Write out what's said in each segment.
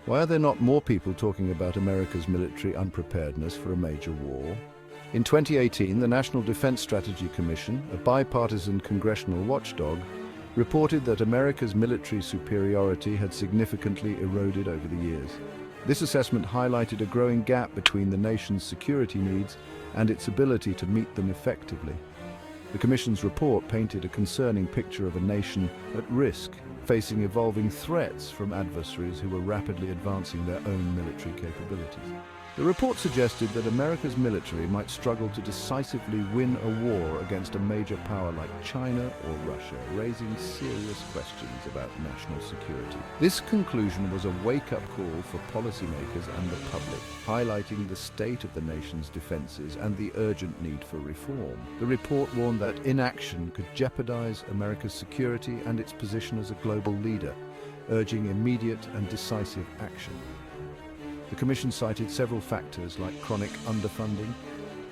Why are there not more people talking about America's military unpreparedness for a major war? In 2018, the National Defense Strategy Commission, a bipartisan congressional watchdog, reported that America's military superiority had significantly eroded over the years. This assessment highlighted a growing gap between the nation's security needs and its ability to meet them effectively. The Commission's report painted a concerning picture of a nation at risk, facing evolving threats from adversaries who were rapidly advancing their own military capabilities. The report suggested that America's military might struggle to decisively win a war against a major power like China or Russia, raising serious questions about national security. This conclusion was a wake-up call for policymakers and the public, highlighting the state of the nation's defenses and the urgent need for reform. The report warned that inaction could jeopardize America's security and its position as a global leader, urging immediate and decisive action. The Commission cited several factors like chronic underfunding,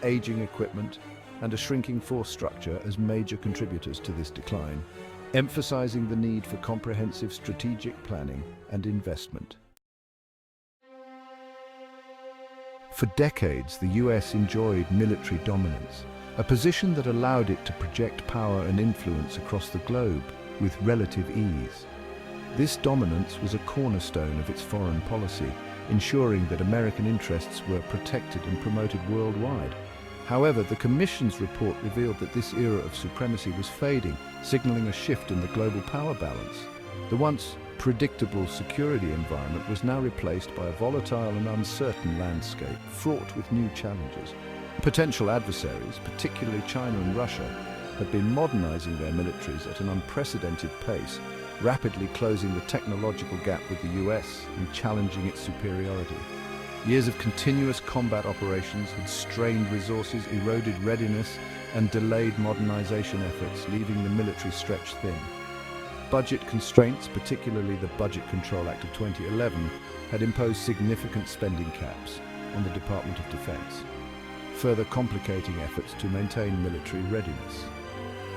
aging equipment, and a shrinking force structure as major contributors to this decline, emphasizing the need for comprehensive strategic planning and investment. For decades, the US enjoyed military dominance, a position that allowed it to project power and influence across the globe with relative ease. This dominance was a cornerstone of its foreign policy, ensuring that American interests were protected and promoted worldwide. However, the Commission's report revealed that this era of supremacy was fading, signaling a shift in the global power balance. The once predictable security environment was now replaced by a volatile and uncertain landscape, fraught with new challenges. Potential adversaries, particularly China and Russia, had been modernizing their militaries at an unprecedented pace, rapidly closing the technological gap with the US and challenging its superiority. Years of continuous combat operations had strained resources, eroded readiness, and delayed modernization efforts, leaving the military stretched thin. Budget constraints, particularly the Budget Control Act of 2011, had imposed significant spending caps on the Department of Defense, further complicating efforts to maintain military readiness.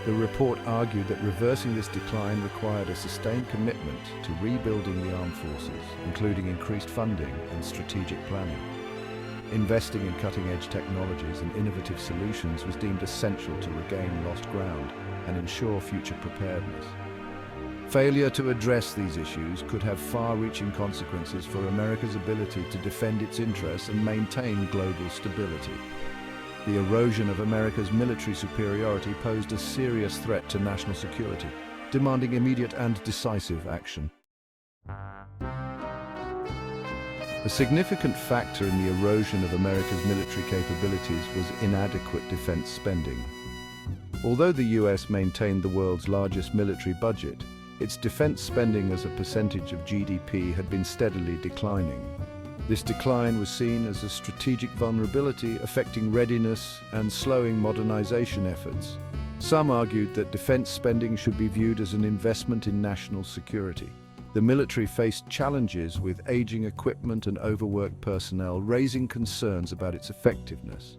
The report argued that reversing this decline required a sustained commitment to rebuilding the armed forces, including increased funding and strategic planning. Investing in cutting-edge technologies and innovative solutions was deemed essential to regain lost ground and ensure future preparedness. Failure to address these issues could have far-reaching consequences for America's ability to defend its interests and maintain global stability. The erosion of America's military superiority posed a serious threat to national security, demanding immediate and decisive action. A significant factor in the erosion of America's military capabilities was inadequate defense spending. Although the US maintained the world's largest military budget, its defense spending as a percentage of GDP had been steadily declining. This decline was seen as a strategic vulnerability affecting readiness and slowing modernization efforts. Some argued that defense spending should be viewed as an investment in national security. The military faced challenges with aging equipment and overworked personnel, raising concerns about its effectiveness.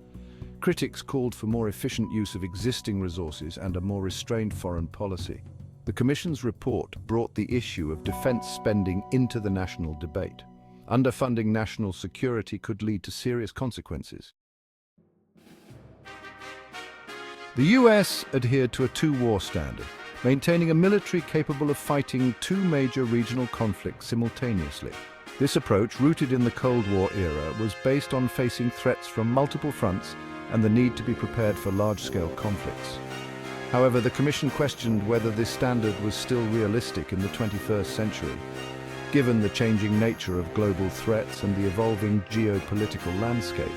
Critics called for more efficient use of existing resources and a more restrained foreign policy. The Commission's report brought the issue of defense spending into the national debate. Underfunding national security could lead to serious consequences. The US adhered to a two-war standard, maintaining a military capable of fighting two major regional conflicts simultaneously. This approach, rooted in the Cold War era, was based on facing threats from multiple fronts and the need to be prepared for large-scale conflicts. However, the Commission questioned whether this standard was still realistic in the 21st century. Given the changing nature of global threats and the evolving geopolitical landscape.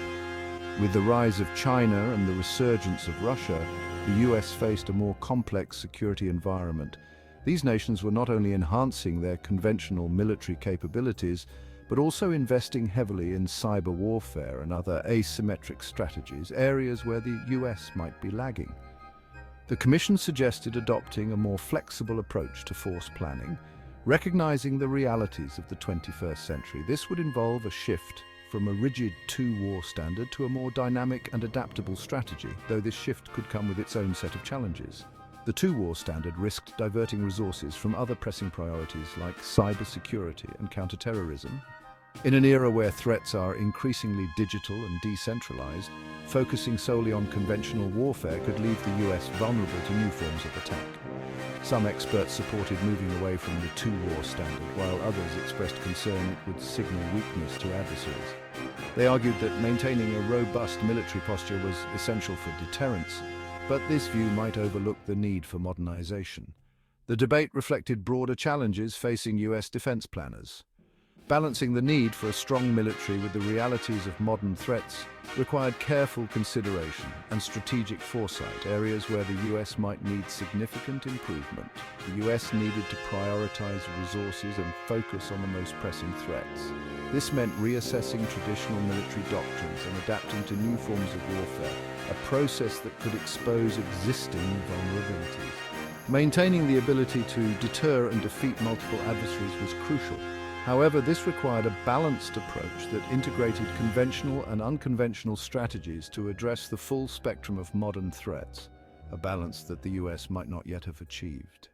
With the rise of China and the resurgence of Russia, the US faced a more complex security environment. These nations were not only enhancing their conventional military capabilities, but also investing heavily in cyber warfare and other asymmetric strategies, areas where the US might be lagging. The Commission suggested adopting a more flexible approach to force planning, recognizing the realities of the 21st century. This would involve a shift from a rigid two-war standard to a more dynamic and adaptable strategy, though this shift could come with its own set of challenges. The two-war standard risked diverting resources from other pressing priorities like cybersecurity and counterterrorism, In an era where threats are increasingly digital and decentralized, focusing solely on conventional warfare could leave the US vulnerable to new forms of attack. Some experts supported moving away from the two-war standard, while others expressed concern it would signal weakness to adversaries. They argued that maintaining a robust military posture was essential for deterrence, but this view might overlook the need for modernization. The debate reflected broader challenges facing US defense planners. Balancing the need for a strong military with the realities of modern threats required careful consideration and strategic foresight, areas where the US might need significant improvement. The US needed to prioritize resources and focus on the most pressing threats. This meant reassessing traditional military doctrines and adapting to new forms of warfare, a process that could expose existing vulnerabilities. Maintaining the ability to deter and defeat multiple adversaries was crucial. However, this required a balanced approach that integrated conventional and unconventional strategies to address the full spectrum of modern threats, a balance that the US might not yet have achieved.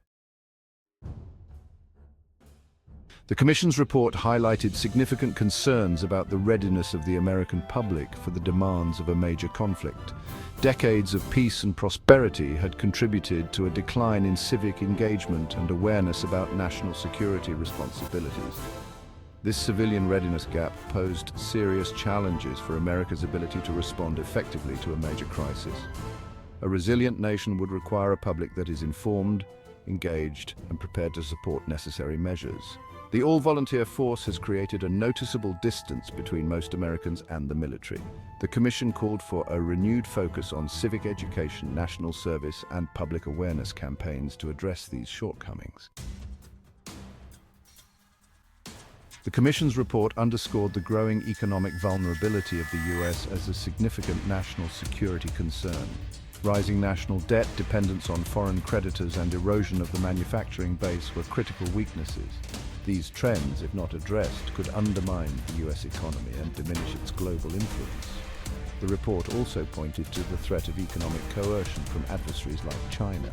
The Commission's report highlighted significant concerns about the readiness of the American public for the demands of a major conflict. Decades of peace and prosperity had contributed to a decline in civic engagement and awareness about national security responsibilities. This civilian readiness gap posed serious challenges for America's ability to respond effectively to a major crisis. A resilient nation would require a public that is informed, engaged, and prepared to support necessary measures. The all-volunteer force has created a noticeable distance between most Americans and the military. The Commission called for a renewed focus on civic education, national service, and public awareness campaigns to address these shortcomings. The Commission's report underscored the growing economic vulnerability of the US as a significant national security concern. Rising national debt, dependence on foreign creditors, and erosion of the manufacturing base were critical weaknesses. These trends, if not addressed, could undermine the US economy and diminish its global influence. The report also pointed to the threat of economic coercion from adversaries like China.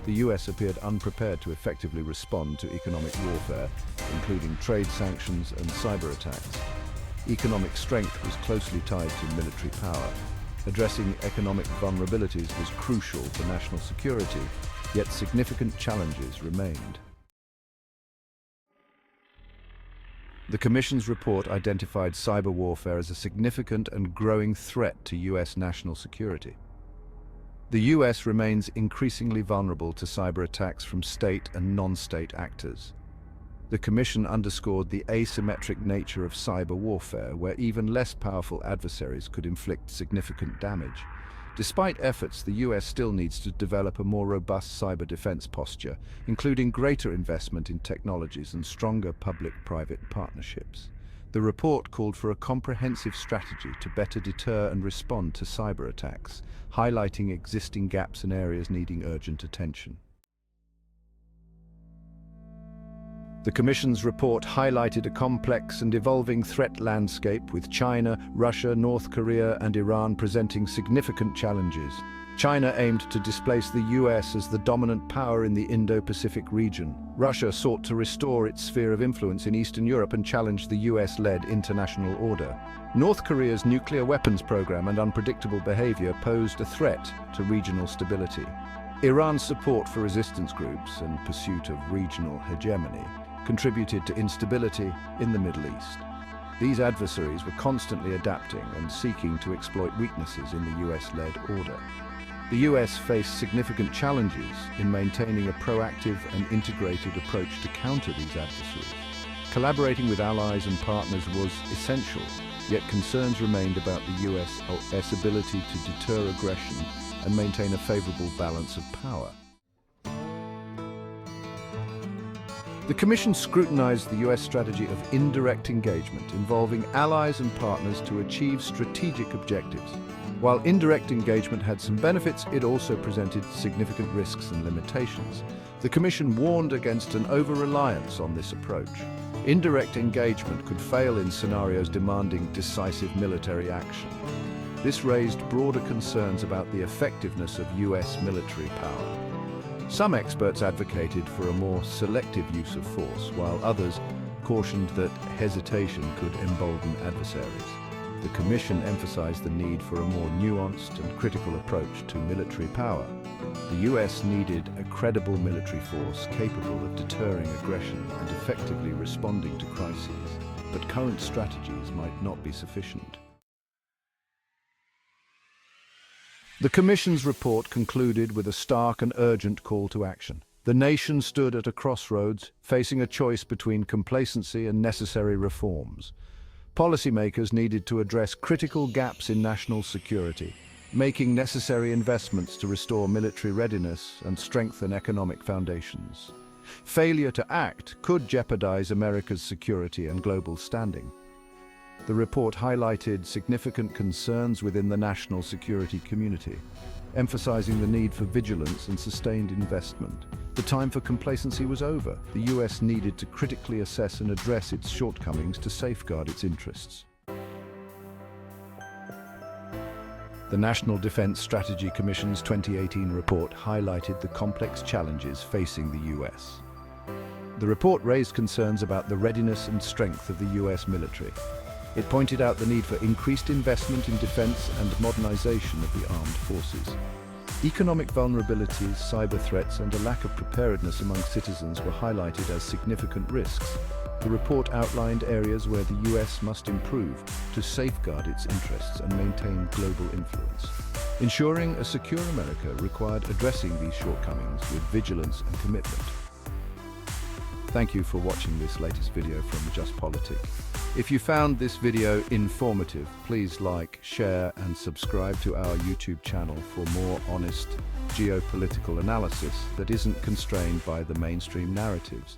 The US appeared unprepared to effectively respond to economic warfare, including trade sanctions and cyber attacks. Economic strength was closely tied to military power. Addressing economic vulnerabilities was crucial for national security, yet significant challenges remained. The Commission's report identified cyber warfare as a significant and growing threat to US national security. The US remains increasingly vulnerable to cyber attacks from state and non-state actors. The Commission underscored the asymmetric nature of cyber warfare, where even less powerful adversaries could inflict significant damage. Despite efforts, the US still needs to develop a more robust cyber defense posture, including greater investment in technologies and stronger public-private partnerships. The report called for a comprehensive strategy to better deter and respond to cyber attacks, highlighting existing gaps and areas needing urgent attention. The Commission's report highlighted a complex and evolving threat landscape, with China, Russia, North Korea, and Iran presenting significant challenges. China aimed to displace the US as the dominant power in the Indo-Pacific region. Russia sought to restore its sphere of influence in Eastern Europe and challenged the US-led international order. North Korea's nuclear weapons program and unpredictable behavior posed a threat to regional stability. Iran's support for resistance groups and pursuit of regional hegemony contributed to instability in the Middle East. These adversaries were constantly adapting and seeking to exploit weaknesses in the US-led order. The US faced significant challenges in maintaining a proactive and integrated approach to counter these adversaries. Collaborating with allies and partners was essential, yet concerns remained about the US' ability to deter aggression and maintain a favorable balance of power. The Commission scrutinized the US strategy of indirect engagement, involving allies and partners to achieve strategic objectives. While indirect engagement had some benefits, it also presented significant risks and limitations. The Commission warned against an over-reliance on this approach. Indirect engagement could fail in scenarios demanding decisive military action. This raised broader concerns about the effectiveness of US military power. Some experts advocated for a more selective use of force, while others cautioned that hesitation could embolden adversaries. The Commission emphasized the need for a more nuanced and critical approach to military power. The US needed a credible military force capable of deterring aggression and effectively responding to crises, but current strategies might not be sufficient. The Commission's report concluded with a stark and urgent call to action. The nation stood at a crossroads, facing a choice between complacency and necessary reforms. Policymakers needed to address critical gaps in national security, making necessary investments to restore military readiness and strengthen economic foundations. Failure to act could jeopardize America's security and global standing. The report highlighted significant concerns within the national security community, emphasizing the need for vigilance and sustained investment. The time for complacency was over. The US needed to critically assess and address its shortcomings to safeguard its interests. The National Defense Strategy Commission's 2018 report highlighted the complex challenges facing the US. The report raised concerns about the readiness and strength of the US military. It pointed out the need for increased investment in defense and modernization of the armed forces. Economic vulnerabilities, cyber threats, and a lack of preparedness among citizens were highlighted as significant risks. The report outlined areas where the US must improve to safeguard its interests and maintain global influence. Ensuring a secure America required addressing these shortcomings with vigilance and commitment. Thank you for watching this latest video from Just Politic. If you found this video informative, please like, share, and subscribe to our YouTube channel for more honest geopolitical analysis that isn't constrained by the mainstream narratives.